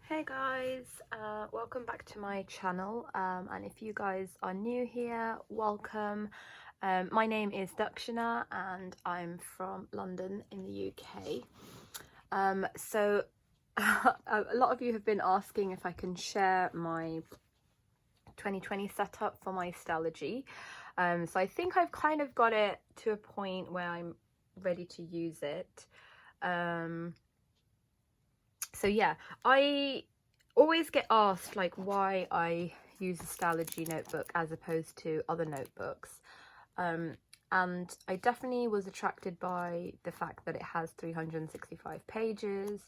Hey guys, welcome back to my channel, and if you guys are new here, welcome. My name is Daksina and I'm from London in the UK. So a lot of you have been asking if I can share my 2020 setup for my Stalogy. So I think I've kind of got it to a point where I'm ready to use it. So yeah, I always get asked like why I use a Stalogy notebook as opposed to other notebooks. And I definitely was attracted by the fact that it has 365 pages.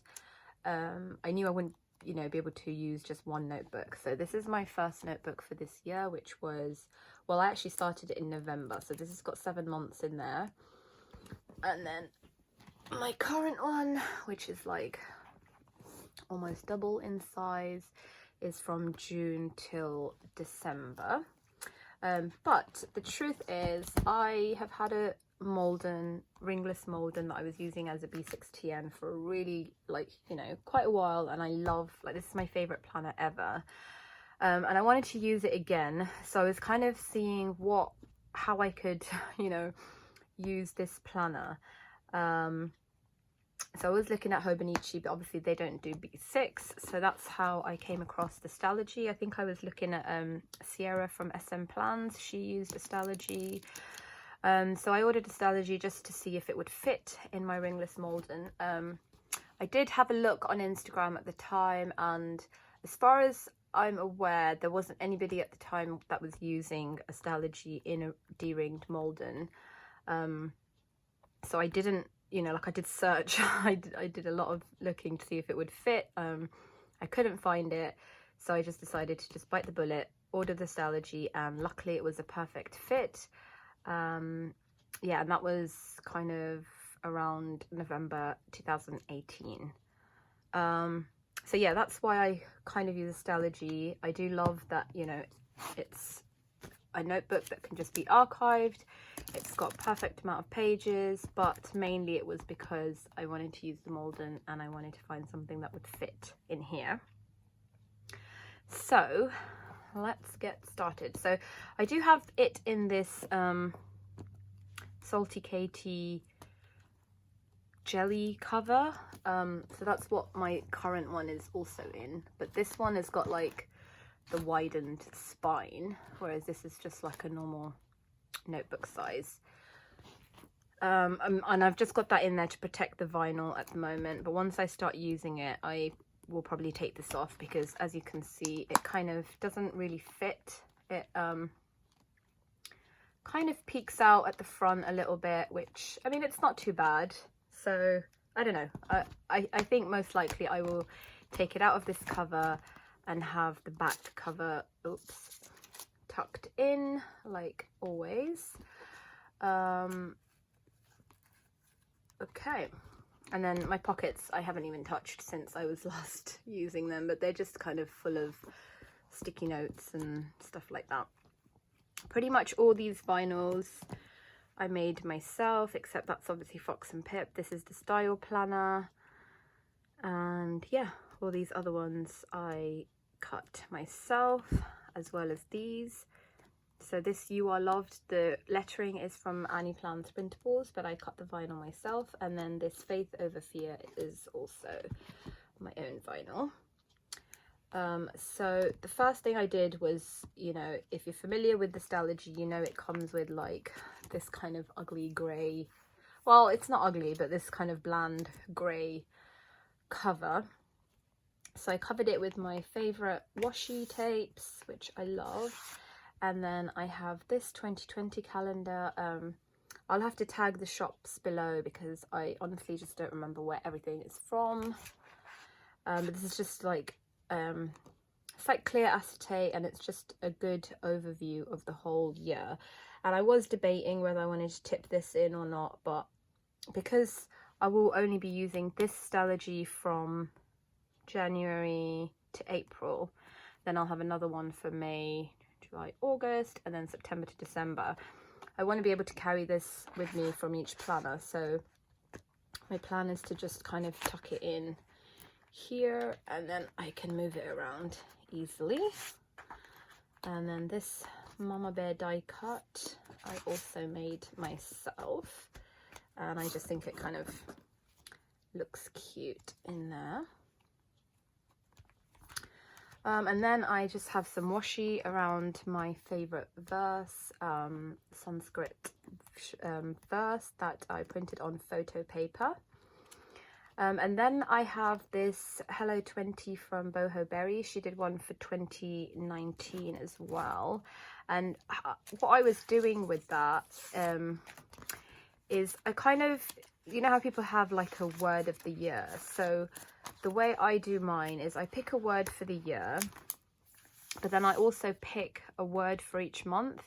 I knew I wouldn't, be able to use just one notebook. So this is my first notebook for this year, which was, well, I actually started it in November. So this has got 7 months in there. And then my current one, which is like almost double in size, is from June till December. But the truth is I have had a Malden, ringless Malden, that I was using as a B6 TN for a really quite a while, and I love, this is my favorite planner ever. And I wanted to use it again, so I was kind of seeing how I could use this planner. So I was looking at Hobonichi, but obviously they don't do B6, so that's how I came across the Stalogy. I think I was looking at Sierra from SM Plans. She used a Stalogy. So I ordered a Stalogy just to see if it would fit in my ringless Malden. I did have a look on Instagram at the time, and as far as I'm aware, there wasn't anybody at the time that was using a Stalogy in a D-ringed Malden. So I didn't, I did search. I did a lot of looking to see if it would fit. I couldn't find it, so I just decided to just bite the bullet, order the Stalogy, and luckily it was a perfect fit. Yeah, and that was kind of around November 2018. So yeah, that's why I kind of use a Stalogy. I do love that, it's a notebook that can just be archived. It's got a perfect amount of pages, but mainly it was because I wanted to use the Malden and I wanted to find something that would fit in here. So let's get started. So I do have it in this Salty Katie jelly cover. So that's what my current one is also in, but this one has got like the widened spine, whereas this is just like a normal notebook size. And I've just got that in there to protect the vinyl at the moment, but once I start using it I will probably take this off, because as you can see it kind of doesn't really fit. It kind of peeks out at the front a little bit, which, I mean, it's not too bad. So I don't know, I think most likely I will take it out of this cover and have the back cover, tucked in like always. Okay, and then my pockets I haven't even touched since I was last using them, but they're just kind of full of sticky notes and stuff like that. Pretty much all these vinyls I made myself, except that's obviously Fox and Pip. This is the Style Planner, and yeah, all these other ones I cut myself, as well as these. So this You Are Loved, the lettering is from Mandy Plans printables, but I cut the vinyl myself. And then this Faith Over Fear is also my own vinyl. So the first thing I did was, if you're familiar with the Stalogy, it comes with like this kind of ugly grey, well, it's not ugly, but this kind of bland grey cover. So I covered it with my favourite washi tapes, which I love. And then I have this 2020 calendar. I'll have to tag the shops below because I honestly just don't remember where everything is from. But this is just like, it's like clear acetate, and it's just a good overview of the whole year. And I was debating whether I wanted to tip this in or not, but because I will only be using this Stalogy from January to April, then I'll have another one for May, July, August, and then September to December. I want to be able to carry this with me from each planner, so my plan is to just kind of tuck it in here, and then I can move it around easily. And then this mama bear die cut I also made myself, and I just think it kind of looks cute in there. And then I just have some washi around my favorite verse, Sanskrit verse that I printed on photo paper. And then I have this Hello 20 from Boho Berry. She did one for 2019 as well. And what I was doing with that is I kind of, you know how people have like a word of the year. So the way I do mine is I pick a word for the year, but then I also pick a word for each month.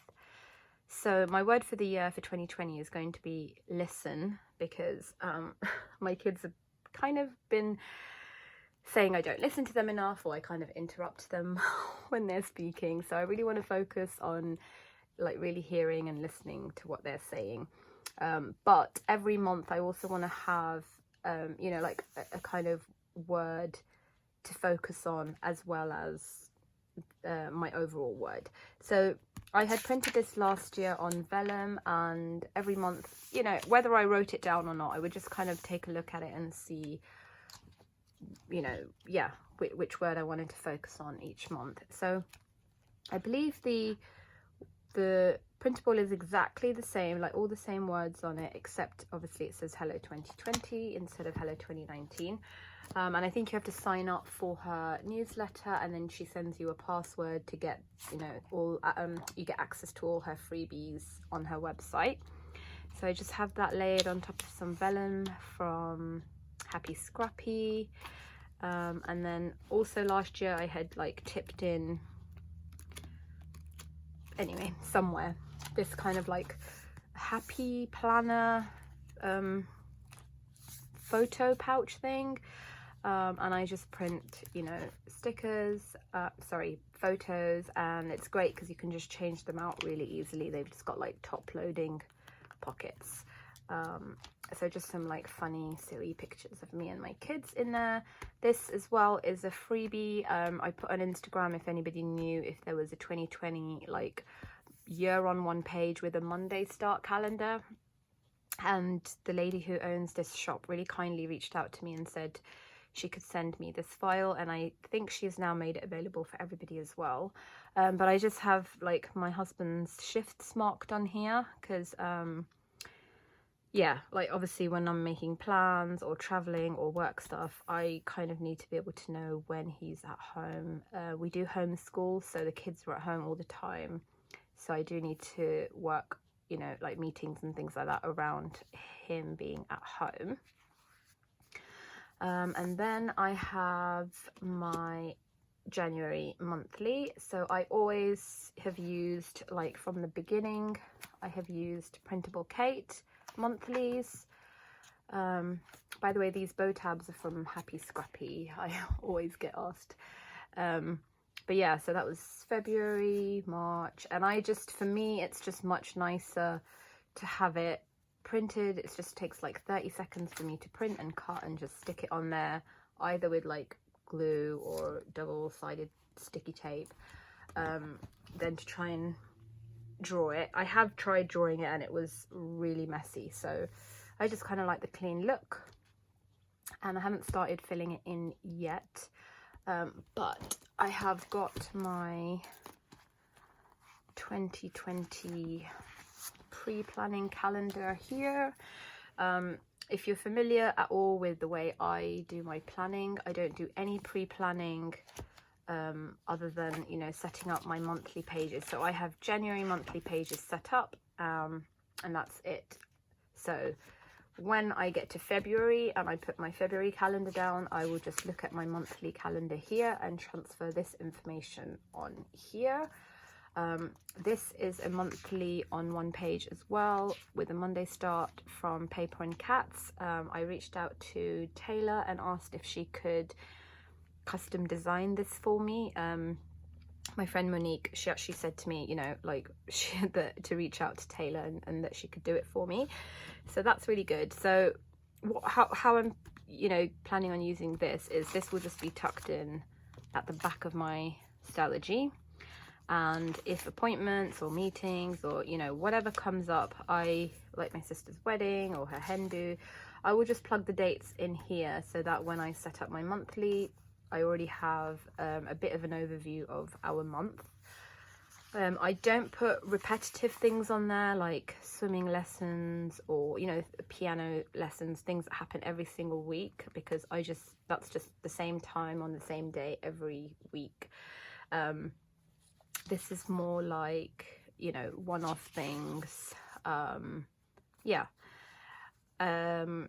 So my word for the year for 2020 is going to be listen, because my kids have kind of been saying I don't listen to them enough, or I kind of interrupt them when they're speaking. So I really want to focus on like really hearing and listening to what they're saying. But every month I also want to have, you know, like a kind of word to focus on, as well as my overall word. So I had printed this last year on vellum, and every month, you know, whether I wrote it down or not, I would just kind of take a look at it and see, you know, yeah, which word I wanted to focus on each month. So I believe the printable is exactly the same, like all the same words on it, except obviously it says Hello 2020 instead of Hello 2019. And I think you have to sign up for her newsletter, and then she sends you a password to get, you know, all you get access to all her freebies on her website. So I just have that layered on top of some vellum from Happy Scrappy. And then also last year I had like tipped in, anyway, somewhere, this kind of like happy planner photo pouch thing. And I just print, you know, stickers, photos, and it's great because you can just change them out really easily. They've just got like top loading pockets. So just some like funny, silly pictures of me and my kids in there. This as well is a freebie. I put on Instagram if anybody knew if there was a 2020 like year on one page with a Monday start calendar. And the lady who owns this shop really kindly reached out to me and said she could send me this file, and I think she's now made it available for everybody as well. But I just have like my husband's shifts marked on here because yeah, like obviously when I'm making plans or traveling or work stuff, I kind of need to be able to know when he's at home. We do homeschool, so the kids are at home all the time, so I do need to work, you know, like meetings and things like that around him being at home. And then I have my January monthly. So I always have used, like from the beginning, I have used Printable Kate monthlies. By the way, these bow tabs are from Happy Scrappy. I always get asked. But yeah, so that was February, March, and I just, for me, it's just much nicer to have it printed. It just takes like 30 seconds for me to print and cut and just stick it on there, either with like glue or double-sided sticky tape, than to try and draw it. I have tried drawing it and it was really messy, so I just kind of like the clean look, and I haven't started filling it in yet. But I have got my 2020 pre-planning calendar here. If you're familiar at all with the way I do my planning, I don't do any pre-planning other than, you know, setting up my monthly pages. So I have January monthly pages set up, and that's it. So when I get to February and I put my February calendar down, I will just look at my monthly calendar here and transfer this information on here. This is a monthly on one page as well, with a Monday start from Paper and Cats. I reached out to Taylor and asked if she could custom design this for me. My friend Monique, she actually said to me, you know, like to reach out to Taylor and that she could do it for me. So that's really good. So how I'm you know, planning on using this is this will just be tucked in at the back of my Stalogy. And if appointments or meetings or, you know, whatever comes up, like my sister's wedding or her hen do, I will just plug the dates in here so that when I set up my monthly, I already have a bit of an overview of our month. I don't put repetitive things on there like swimming lessons or, you know, piano lessons, things that happen every single week, because that's just the same time on the same day every week. This is more like, you know, one-off things. Yeah. And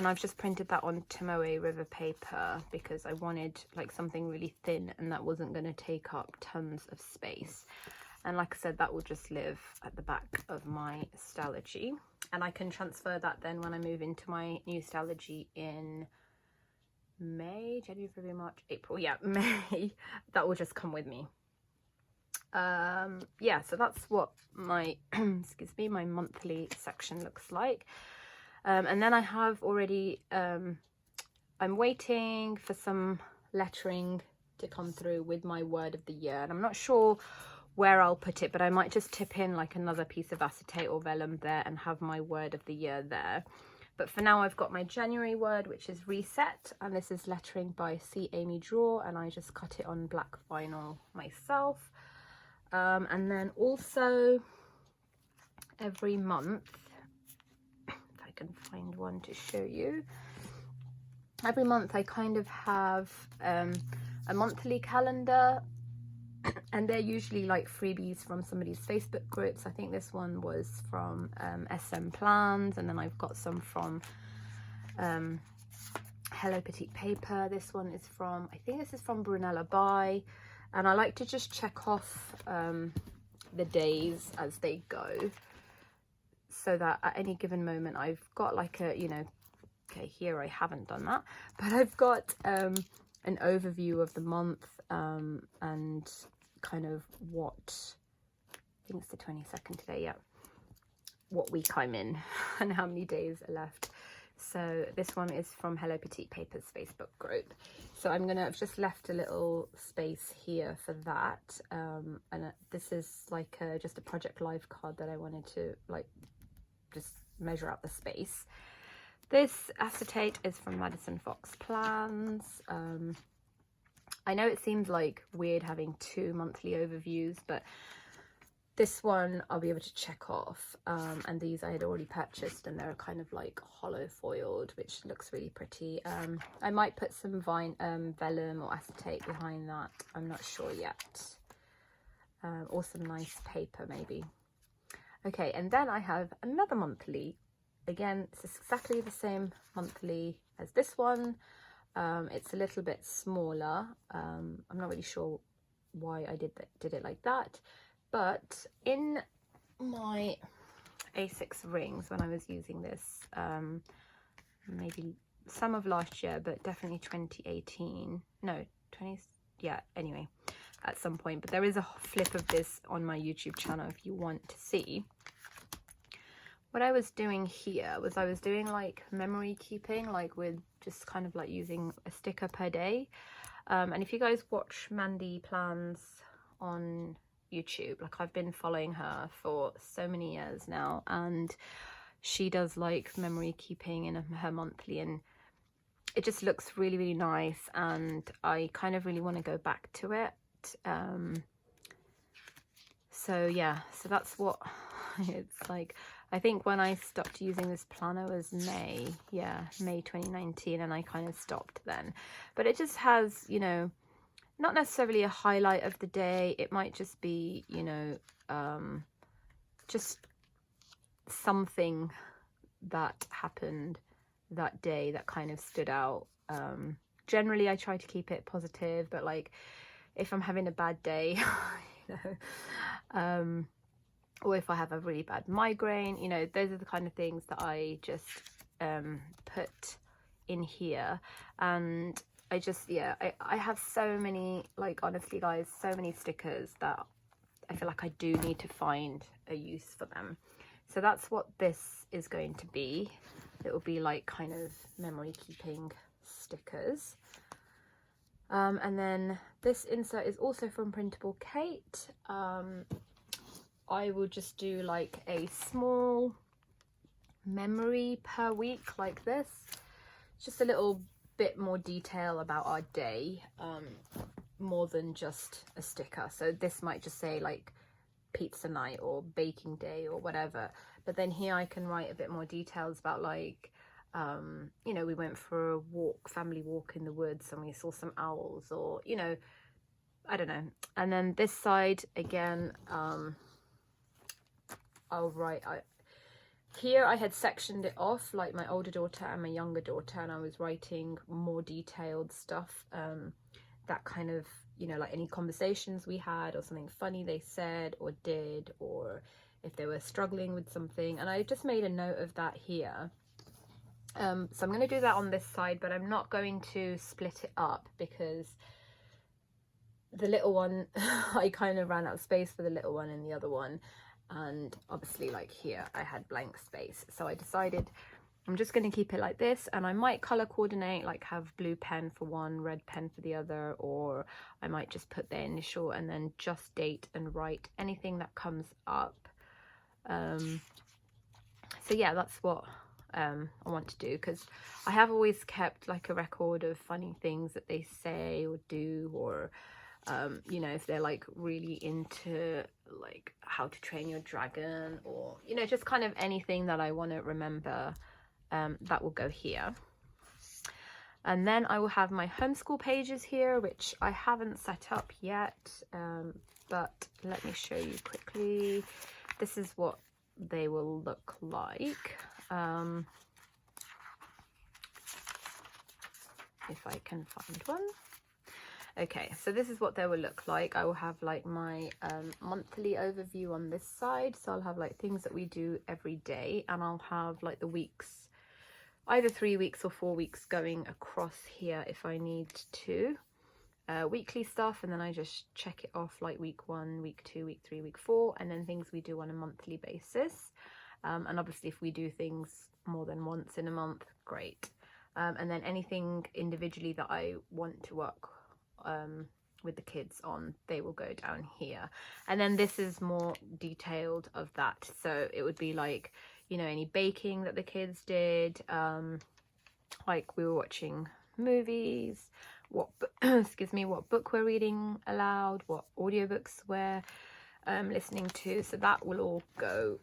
I've just printed that on Tomoe River paper because I wanted like something really thin and that wasn't going to take up tons of space. And like I said, that will just live at the back of my Stalogy, and I can transfer that then when I move into my new Stalogy in May, January, February, March, April. Yeah, May. That will just come with me. Yeah, so that's what my excuse me, my monthly section looks like. And then I have already I'm waiting for some lettering to come through with my word of the year, and I'm not sure where I'll put it, but I might just tip in like another piece of acetate or vellum there and have my word of the year there. But for now, I've got my January word, which is reset, and this is lettering by C. Amy Draw, and I just cut it on black vinyl myself. And then also every month, if I can find one to show you, every month I kind of have a monthly calendar, and they're usually like freebies from somebody's Facebook groups. I think this one was from SM Plans, and then I've got some from Hello Petite Paper. This one is from, I think this is from Brunella Buy, and I like to just check off the days as they go, so that at any given moment I've got like a, you know, okay, here I haven't done that, but I've got an overview of the month, and kind of what, I think it's the 22nd today, yeah, what week I'm in and how many days are left. So this one is from Hello Petite Paper's Facebook group. So I'm gonna have just left a little space here for that, and this is like just a Project Life card that I wanted to like just measure out the space. This acetate is from Madison Fox Plans. I know it seems like weird having 2 monthly overviews, but this one I'll be able to check off, and these I had already purchased, and they're kind of like hollow foiled, which looks really pretty. I might put some vellum or acetate behind that, I'm not sure yet, or some nice paper maybe. Okay, and then I have another monthly. Again, it's exactly the same monthly as this one. It's a little bit smaller. I'm not really sure why I did it like that, but in my A6 rings, when I was using this, maybe some of last year, but definitely 2018, no, 20, yeah, anyway, at some point. But there is a flip of this on my YouTube channel if you want to see. What I was doing here was I was doing like memory keeping, like with just kind of like using a sticker per day. And if you guys watch Mandy Plans on YouTube, like I've been following her for so many years now, and she does like memory keeping in her monthly, and it just looks really, really nice, and I kind of really want to go back to it. So yeah, so that's what it's like. I think when I stopped using this planner was May 2019, and I kind of stopped then. But it just has, you know, not necessarily a highlight of the day. It might just be, you know, just something that happened that day that kind of stood out. Generally, I try to keep it positive, but like if I'm having a bad day, you know, or if I have a really bad migraine, you know, those are the kind of things that I just put in here. And I just, yeah, I have so many, like, honestly guys, so many stickers that I feel like I do need to find a use for them. So that's what this is going to be. It will be like kind of memory keeping stickers. And then this insert is also from Printable Kate. I will just do like a small memory per week like this. Just a little bit more detail about our day, more than just a sticker. So this might just say like pizza night or baking day or whatever. But then here I can write a bit more details about like, you know, we went for a walk, family walk in the woods, and we saw some owls, or, you know, I don't know. And then this side again, I'll write, here I had sectioned it off, like my older daughter and my younger daughter, and I was writing more detailed stuff, that kind of, you know, like any conversations we had or something funny they said or did, or if they were struggling with something. And I just made a note of that here. So I'm going to do that on this side, but I'm not going to split it up because the little one, I kind of ran out of space for the little one in the other one. And obviously like here I had blank space. So I decided I'm just going to keep it like this, and I might color coordinate, like have blue pen for one, red pen for the other, or I might just put their initial and then just date and write anything that comes up. So yeah, that's what I want to do, because I have always kept like a record of funny things that they say or do, or you know, if they're like really into like How to Train Your Dragon, or, you know, just kind of anything that I want to remember, that will go here. And then I will have my homeschool pages here, which I haven't set up yet, but let me show you quickly. This is what they will look like. If I can find one. Okay, so this is what they will look like. I will have like my monthly overview on this side. So I'll have like things that we do every day, and I'll have like the weeks, either 3 weeks or 4 weeks going across here if I need to. Weekly stuff, and then I just check it off like week 1, week 2, week 3, week 4, and then things we do on a monthly basis. And obviously if we do things more than once in a month, great. And then anything individually that I want to work with the kids on, they will go down here. And then this is more detailed of that, so it would be like, you know, any baking that the kids did, like we were watching movies, what excuse me, what book we're reading aloud, what audiobooks we're listening to. So that will all go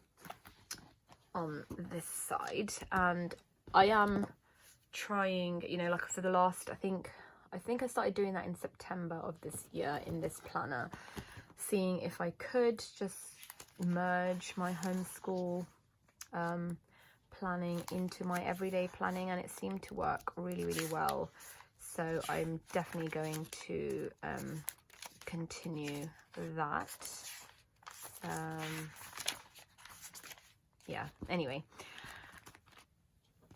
on this side. And I am trying, you know, like for the last, I think I started doing that in September of this year in this planner, seeing if I could just merge my homeschool planning into my everyday planning, and it seemed to work really, really well. So I'm definitely going to continue that. Yeah, anyway.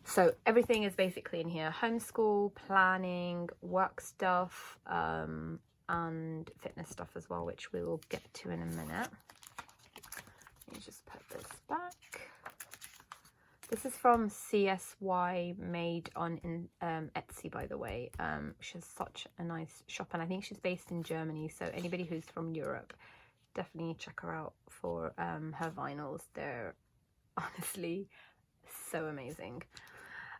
So everything is basically in here: homeschool, planning, work stuff, and fitness stuff as well, which we will get to in a minute. Let me just put this back. This is from CSY, made on Etsy, by the way. She's such a nice shop, and I think she's based in Germany, so anybody who's from Europe, definitely check her out for her vinyls. They're honestly so amazing.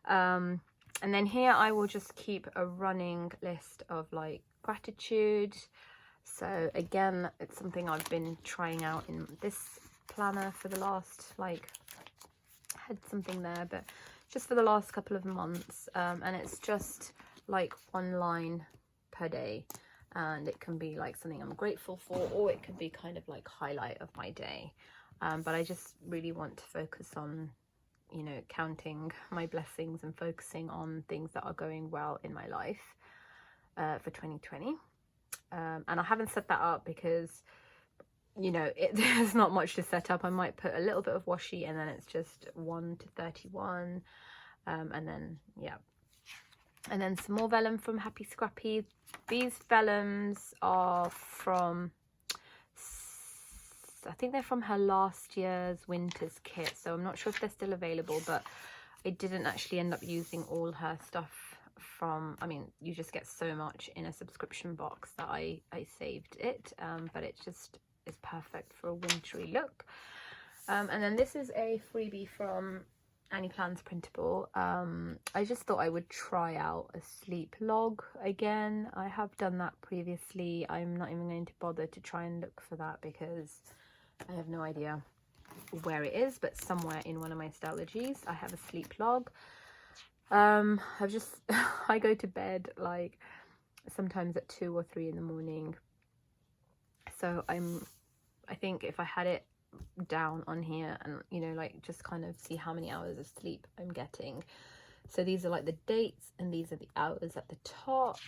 And then here I will just keep a running list of like gratitude. So again, it's something I've been trying out in this planner for the last, like, had something there, but just for the last couple of months, and it's just like 1 line per day, and it can be like something I'm grateful for, or it could be kind of like highlight of my day, but I just really want to focus on, you know, counting my blessings and focusing on things that are going well in my life for 2020. And I haven't set that up because, you know, there's not much to set up. I might put a little bit of washi, and then it's just 1 to 31, and then yeah, and then some more vellum from Happy Scrappy. These vellums are from I think they're from her last year's winter's kit, so I'm not sure if they're still available, but I didn't actually end up using all her stuff from, I mean, you just get so much in a subscription box that I saved it, but it just is perfect for a wintry look. And then this is a freebie from Mandy Plans printable. I just thought I would try out a sleep log again. I have done that previously. I'm not even going to bother to try and look for that because I have no idea where it is, but somewhere in one of my Stalogies I have a sleep log. I've just I go to bed like sometimes at 2 or 3 in the morning, so I think if I had it down on here and, you know, like just kind of see how many hours of sleep I'm getting. So these are like the dates and these are the hours at the top,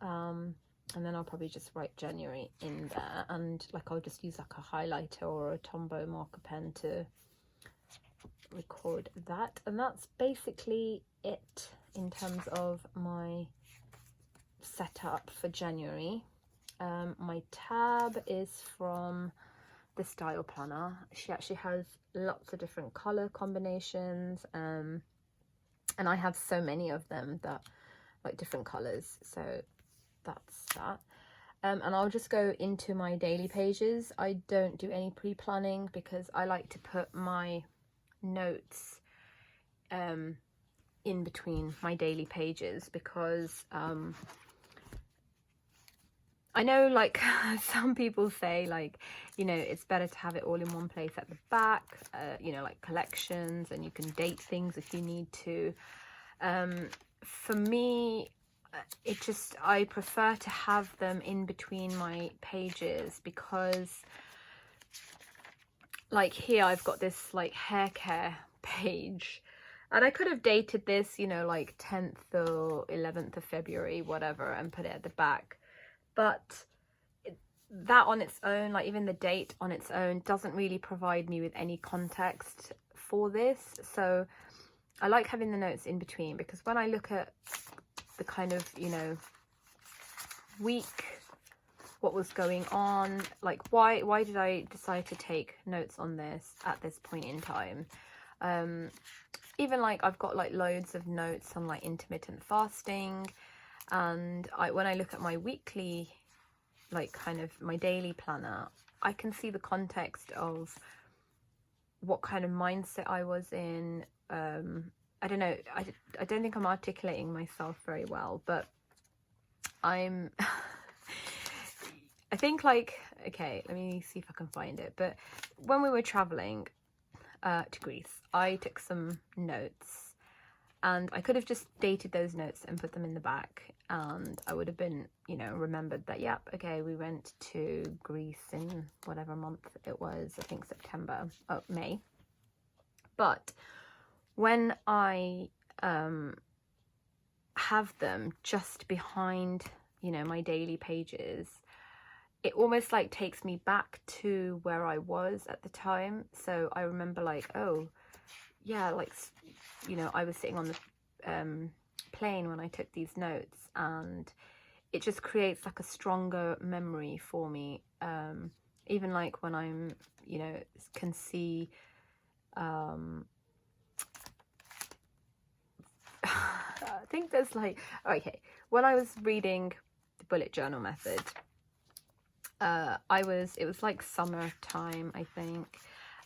and then I'll probably just write January in there, and like I'll just use like a highlighter or a Tombow marker pen to record that. And that's basically it in terms of my setup for January. My tab is from the Style Planner. She actually has lots of different color combinations, and I have so many of them that like different colors, so that's that. And I'll just go into my daily pages. I don't do any pre-planning because I like to put my notes in between my daily pages, because I know like some people say like, you know, it's better to have it all in one place at the back, you know, like collections, and you can date things if you need to. For me, I prefer to have them in between my pages, because like here I've got this like hair care page, and I could have dated this, you know, like 10th or 11th of February, whatever, and put it at the back. But that on its own, like even the date on its own, doesn't really provide me with any context for this. So I like having the notes in between, because when I look at the kind of, you know, week, what was going on, like why did I decide to take notes on this at this point in time? Even like I've got like loads of notes on like intermittent fasting, and when I look at my weekly, like kind of my daily planner, I can see the context of what kind of mindset I was in. I don't know, I don't think I'm articulating myself very well, but I think like, okay, let me see if I can find it. But when we were traveling to Greece, I took some notes, and I could have just dated those notes and put them in the back, and I would have been, you know, remembered that, yep, okay, we went to Greece in whatever month it was, I think May. But when I have them just behind, you know, my daily pages, it almost like takes me back to where I was at the time. So I remember like, oh yeah, like, you know, I was sitting on the plane when I took these notes, and it just creates like a stronger memory for me. Even like when I'm, you know, can see I think there's like, okay, when I was reading the bullet journal method, it was like summertime, I think,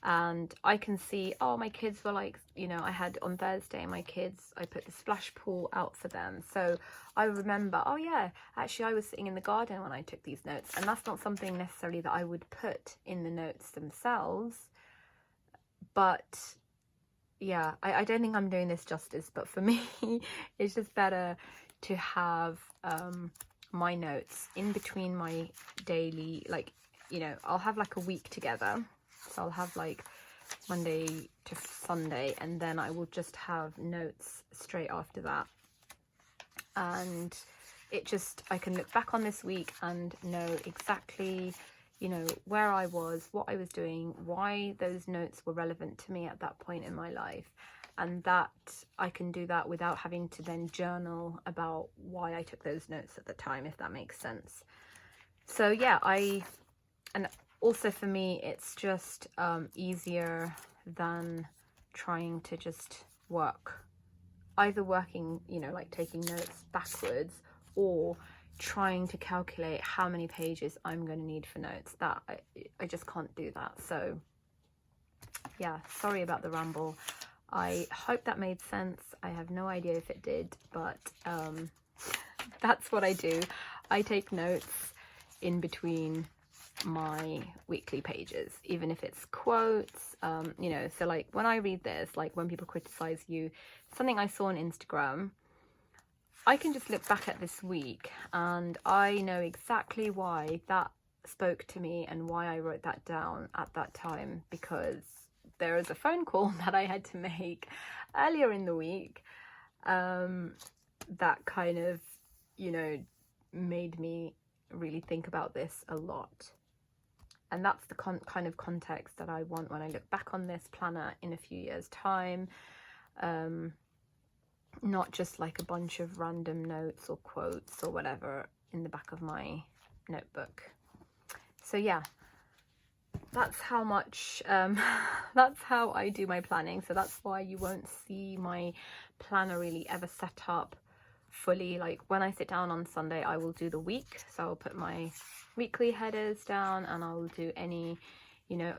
and I can see, oh, my kids were like, you know, I had on Thursday, my kids, I put the splash pool out for them, so I remember, oh yeah, actually I was sitting in the garden when I took these notes. And that's not something necessarily that I would put in the notes themselves, but yeah, I don't think I'm doing this justice, but for me it's just better to have my notes in between my daily, like, you know, I'll have like a week together, so I'll have like Monday to Sunday, and then I will just have notes straight after that, and it just, I can look back on this week and know exactly, you know, where I was, what I was doing, why those notes were relevant to me at that point in my life. And that I can do that without having to then journal about why I took those notes at the time, if that makes sense. So yeah, and also for me, it's just easier than trying to just work, either working, you know, like taking notes backwards, or trying to calculate how many pages I'm going to need for notes. That I just can't do that. So yeah, sorry about the ramble. I hope that made sense. I have no idea if it did, but that's what I do. I take notes in between my weekly pages, even if it's quotes, you know. So like when I read this, like when people criticize you, something I saw on Instagram, I can just look back at this week and I know exactly why that spoke to me and why I wrote that down at that time, because there is a phone call that I had to make earlier in the week that kind of, you know, made me really think about this a lot. And that's the kind of context that I want when I look back on this planner in a few years' time. Not just like a bunch of random notes or quotes or whatever in the back of my notebook. So yeah, that's how much, that's how I do my planning. So that's why you won't see my planner really ever set up fully. Like when I sit down on Sunday, I will do the week. So I'll put my weekly headers down and I'll do any, you know,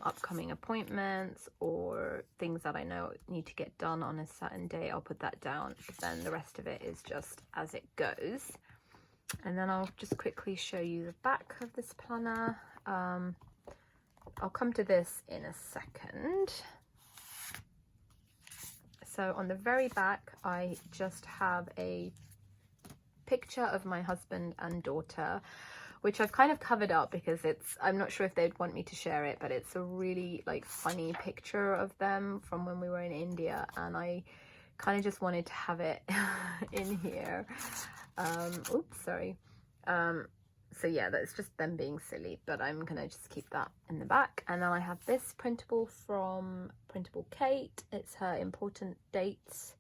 upcoming appointments or things that I know need to get done on a certain day. I'll put that down, but then the rest of it is just as it goes. And then I'll just quickly show you the back of this planner. I'll come to this in a second. So on the very back, I just have a picture of my husband and daughter, which I've kind of covered up because it's, I'm not sure if they'd want me to share it, but it's a really like funny picture of them from when we were in India, and I kind of just wanted to have it in here. Oops, sorry. So yeah, that's just them being silly, but I'm gonna just keep that in the back. And then I have this printable from Printable Kate. It's her important dates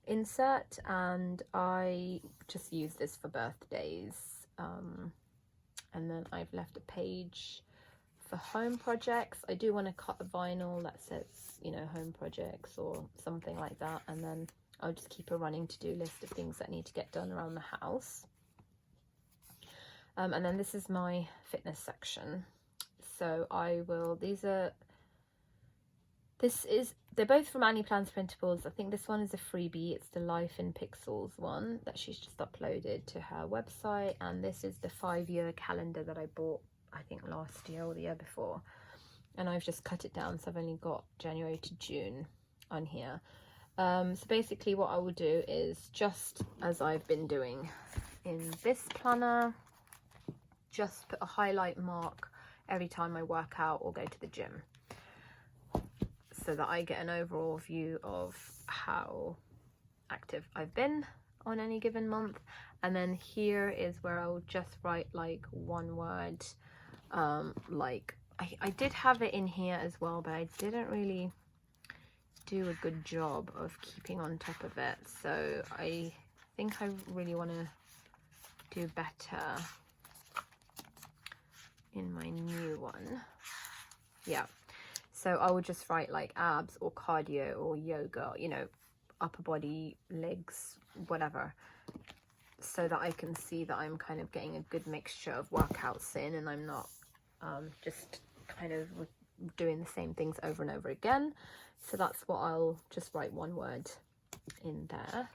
insert, and I just use this for birthdays. And then I've left a page for home projects. I do want to cut a vinyl that says, you know, home projects or something like that, and then I'll just keep a running to-do list of things that need to get done around the house. And then this is my fitness section. So I will, they're both from Mandy Plans printables. I think this one is a freebie. It's the Life in Pixels one that she's just uploaded to her website. And this is the 5-year calendar that I bought, I think last year or the year before. And I've just cut it down, so I've only got January to June on here. So basically what I will do is, just as I've been doing in this planner, just put a highlight mark every time I work out or go to the gym, so that I get an overall view of how active I've been on any given month. And then here is where I'll just write like one word. Like I did have it in here as well, but I didn't really do a good job of keeping on top of it. So I think I really want to do better in my new one. Yeah. So I would just write like abs or cardio or yoga, you know, upper body, legs, whatever, so that I can see that I'm kind of getting a good mixture of workouts in, and I'm not just kind of doing the same things over and over again. So that's what I'll just write one word in there.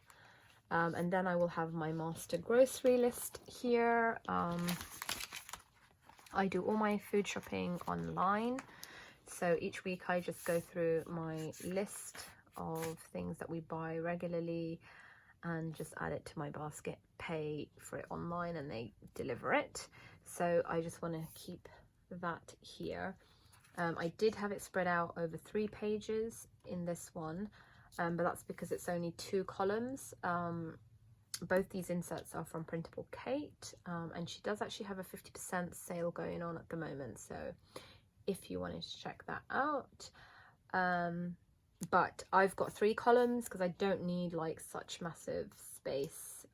And then I will have my master grocery list here. I do all my food shopping online. So each week I just go through my list of things that we buy regularly and just add it to my basket, pay for it online, and they deliver it. So I just want to keep that here. I did have it spread out over 3 pages in this one, but that's because it's only 2 columns. Both these inserts are from Printable Kate, and she does actually have a 50% sale going on at the moment, so if you wanted to check that out. But I've got 3 columns because I don't need like such massive space.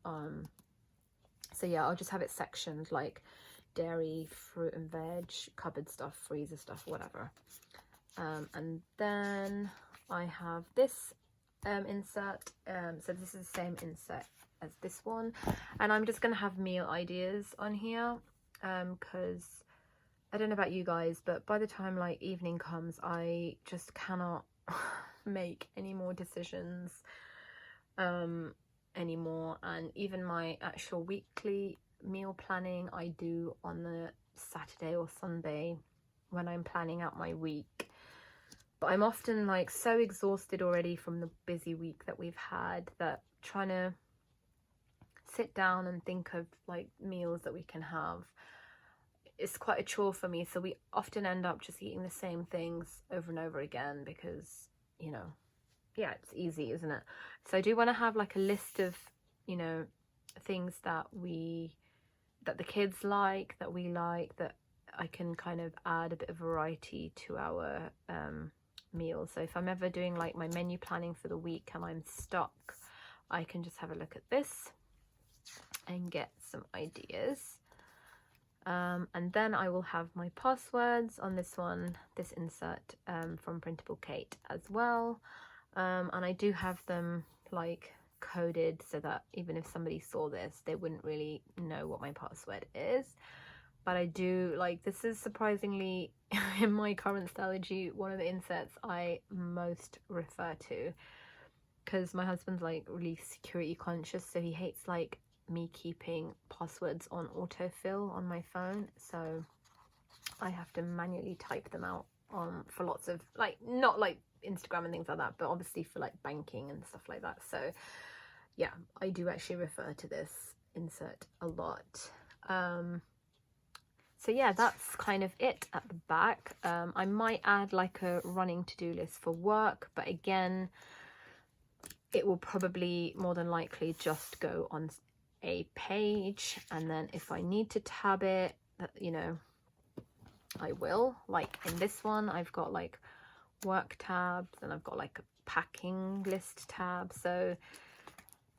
So yeah, I'll just have it sectioned, like dairy, fruit and veg, cupboard stuff, freezer stuff, whatever. And then I have this insert. So this is the same insert as this one, and I'm just gonna have meal ideas on here, because I don't know about you guys, but by the time like evening comes, I just cannot make any more decisions anymore. And even my actual weekly meal planning I do on the Saturday or Sunday when I'm planning out my week. But I'm often like so exhausted already from the busy week that we've had, that trying to sit down and think of like meals that we can have, it's quite a chore for me. So we often end up just eating the same things over and over again because, you know, yeah, it's easy, isn't it? So I do want to have like a list of, you know, things that the kids like, that we like, that I can kind of add a bit of variety to our meals. So if I'm ever doing like my menu planning for the week and I'm stuck, I can just have a look at this and get some ideas. And then I will have my passwords on this one, this insert from Printable Kate as well. And I do have them like coded so that even if somebody saw this, they wouldn't really know what my password is. But I do, like, this is surprisingly in my current Stalogy one of the inserts I most refer to, because my husband's like really security conscious, so he hates like me keeping passwords on autofill on my phone, so I have to manually type them out for lots of, like, not like Instagram and things like that, but obviously for like banking and stuff like that. So yeah, I do actually refer to this insert a lot. So yeah, that's kind of it at the back. I might add like a running to-do list for work, but again, it will probably more than likely just go on a page, and then if I need to tab it, you know, I will. Like in this one, I've got like work tabs and I've got like a packing list tab. So,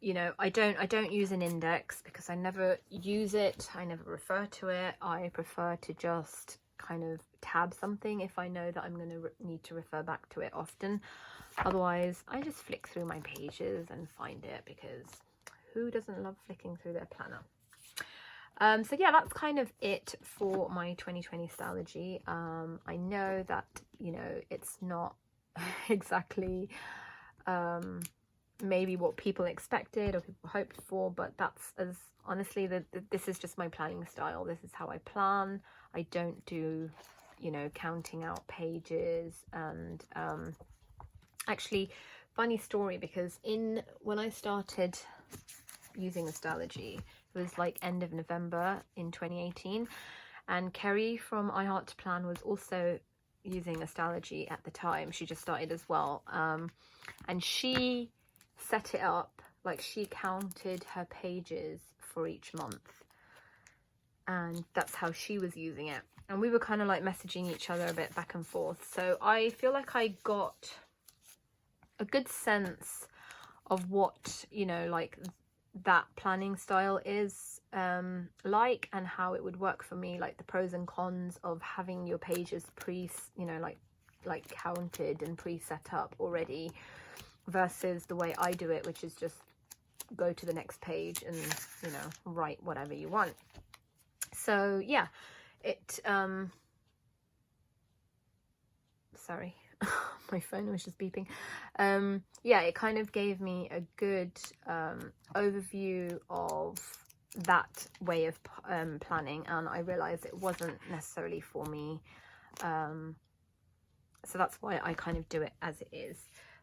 you know, I don't use an index because I never use it, I never refer to it. I prefer to just kind of tab something if I know that I'm going to need to refer back to it often. Otherwise, I just flick through my pages and find it, because who doesn't love flicking through their planner? So yeah, that's kind of it for my 2020 Stalogy. I know that, you know, it's not exactly maybe what people expected or people hoped for, but that's, as honestly, this is just my planning style. This is how I plan. I don't do, you know, counting out pages. And actually, funny story, because when I started using Astrology, it was like end of November in 2018, and Kerry from I Heart to Plan was also using Astrology at the time. She just started as well, and she set it up like she counted her pages for each month, and that's how she was using it. And we were kind of like messaging each other a bit back and forth, so I feel like I got a good sense of what, you know, like that planning style is like, and how it would work for me, like the pros and cons of having your pages you know, like counted and pre-set up already, versus the way I do it, which is just go to the next page and, you know, write whatever you want. So yeah, it sorry, my phone was just beeping. Yeah, it kind of gave me a good overview of that way of planning, and I realized it wasn't necessarily for me, so that's why I kind of do it as it is.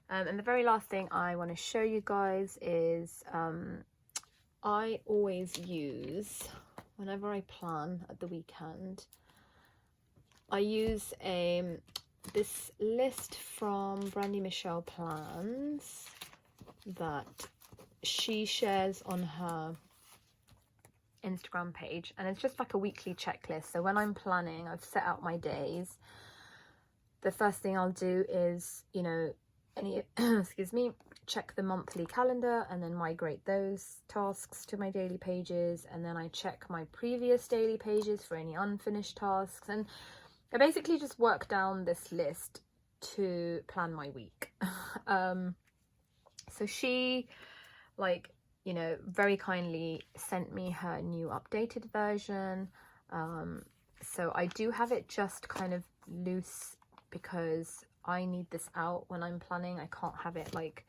And the very last thing I want to show you guys is I always use, whenever I plan at the weekend, I use this list from Brandy Plans that she shares on her Instagram page, and it's just like a weekly checklist. So when I'm planning, I've set out my days. The first thing I'll do is, you know, excuse me, check the monthly calendar and then migrate those tasks to my daily pages, and then I check my previous daily pages for any unfinished tasks, and I basically just work down this list to plan my week. So she, like, you know, very kindly sent me her new updated version. So I do have it just kind of loose because I need this out when I'm planning. I can't have it like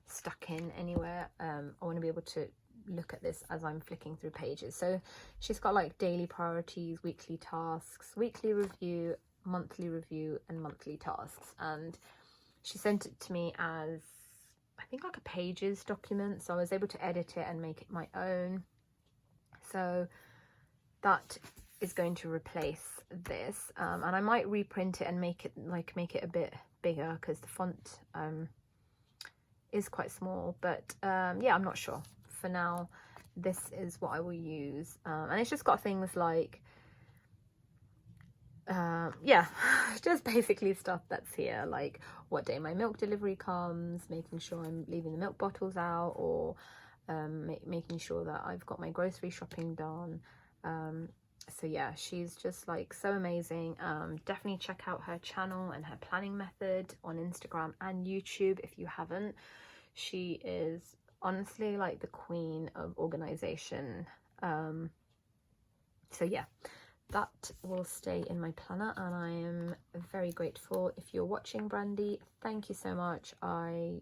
stuck in anywhere. I want to be able to look at this as I'm flicking through pages. So she's got like daily priorities, weekly tasks, weekly review, monthly review, and monthly tasks. And she sent it to me as, I think, like a pages document, so I was able to edit it and make it my own. So that is going to replace this, and I might reprint it and make it a bit bigger because the font is quite small, but yeah, I'm not sure. For now, this is what I will use, and it's just got things like yeah, just basically stuff that's here, like what day my milk delivery comes, making sure I'm leaving the milk bottles out, or making sure that I've got my grocery shopping done. So yeah, she's just like so amazing. Definitely check out her channel and her planning method on Instagram and YouTube if you haven't. She is honestly like the queen of organization. So yeah, that will stay in my planner, and I am very grateful. If you're watching, Brandy, thank you so much. I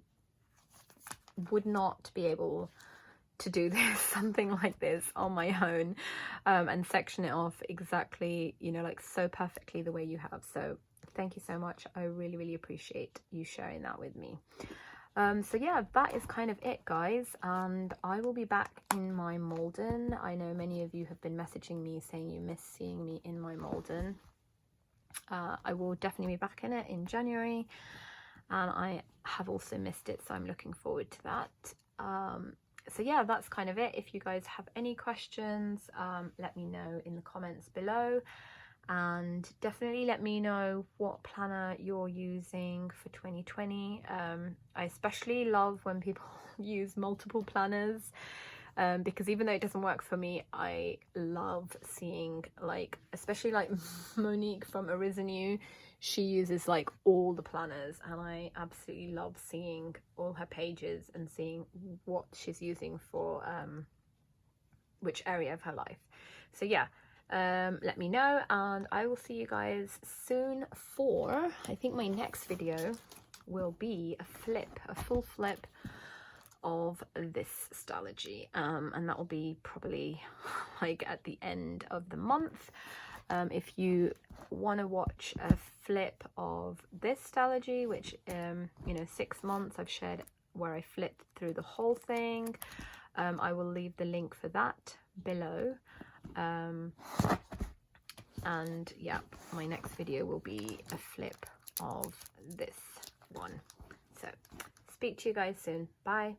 would not be able to do this, something like this on my own, and section it off exactly, you know, like so perfectly the way you have. So thank you so much. I really, really appreciate you sharing that with me. So yeah, that is kind of it, guys, and I will be back in my Malden. I know many of you have been messaging me saying you miss seeing me in my Malden. I will definitely be back in it in January, and I have also missed it, so I'm looking forward to that. So yeah, that's kind of it. If you guys have any questions, let me know in the comments below, and definitely let me know what planner you're using for 2020. I especially love when people use multiple planners, because even though it doesn't work for me, I love seeing, like, especially like Monique from Arisen You, she uses like all the planners, and I absolutely love seeing all her pages and seeing what she's using for which area of her life. So yeah, let me know, and I will see you guys soon for, I think my next video will be a full flip of this Stalogy, and that will be probably like at the end of the month. If you want to watch a flip of this Stalogy, which you know, 6 months, I've shared where I flipped through the whole thing. I will leave the link for that below. And yeah, my next video will be a flip of this one. So speak to you guys soon. Bye.